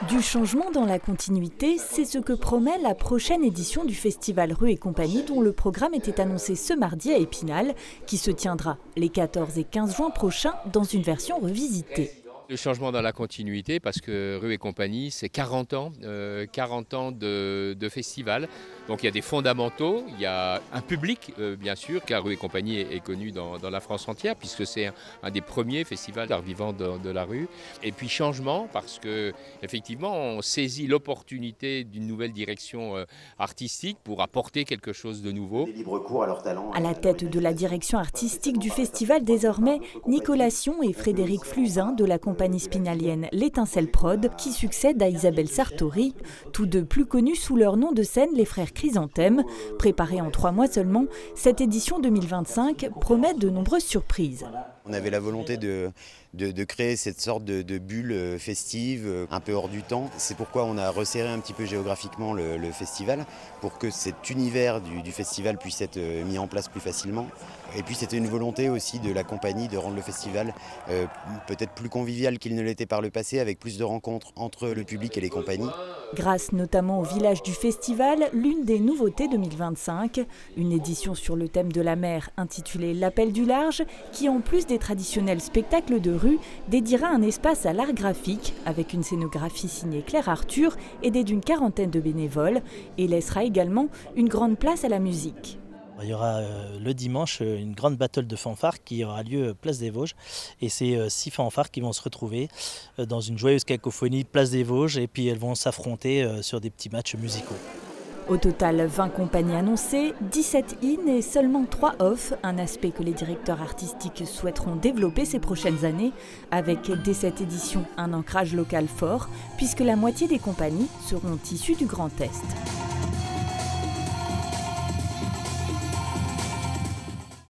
Du changement dans la continuité, c'est ce que promet la prochaine édition du festival Rue et Compagnie, dont le programme était annoncé ce mardi à Épinal, qui se tiendra les 14 et 15 juin prochains dans une version revisitée. Le changement dans la continuité, parce que Rue et Compagnie, c'est 40 ans de festival. Donc il y a des fondamentaux, il y a un public bien sûr, car Rue et Compagnie est connu dans la France entière, puisque c'est un des premiers festivals d'art vivant de la rue. Et puis changement, parce que effectivement on saisit l'opportunité d'une nouvelle direction artistique pour apporter quelque chose de nouveau. À la tête de la direction artistique du festival désormais, Nicolas Sion et Frédéric Fluzin de la compagnie spinalienne L'Étincelle Prod, qui succèdent à Isabelle Sartori, tous deux plus connus sous leur nom de scène, les frères Chrysanthème. Préparée en 3 mois seulement, cette édition 2025 promet de nombreuses surprises. On avait la volonté de créer cette sorte de bulle festive, un peu hors du temps. C'est pourquoi on a resserré un petit peu géographiquement le festival, pour que cet univers du festival puisse être mis en place plus facilement. Et puis c'était une volonté aussi de la compagnie de rendre le festival peut-être plus convivial qu'il ne l'était par le passé, avec plus de rencontres entre le public et les compagnies. Grâce notamment au village du festival, l'une des nouveautés 2025, une édition sur le thème de la mer intitulée L'Appel du Large, qui en plus des traditionnels spectacles de rue, dédiera un espace à l'art graphique avec une scénographie signée Claire Arthur, aidée d'une 40aine de bénévoles, et laissera également une grande place à la musique. Il y aura le dimanche une grande battle de fanfares qui aura lieu place des Vosges, et c'est 6 fanfares qui vont se retrouver dans une joyeuse cacophonie place des Vosges, et puis elles vont s'affronter sur des petits matchs musicaux. Au total, 20 compagnies annoncées, 17 in et seulement 3 off, un aspect que les directeurs artistiques souhaiteront développer ces prochaines années, avec dès cette édition un ancrage local fort, puisque la moitié des compagnies seront issues du Grand Est.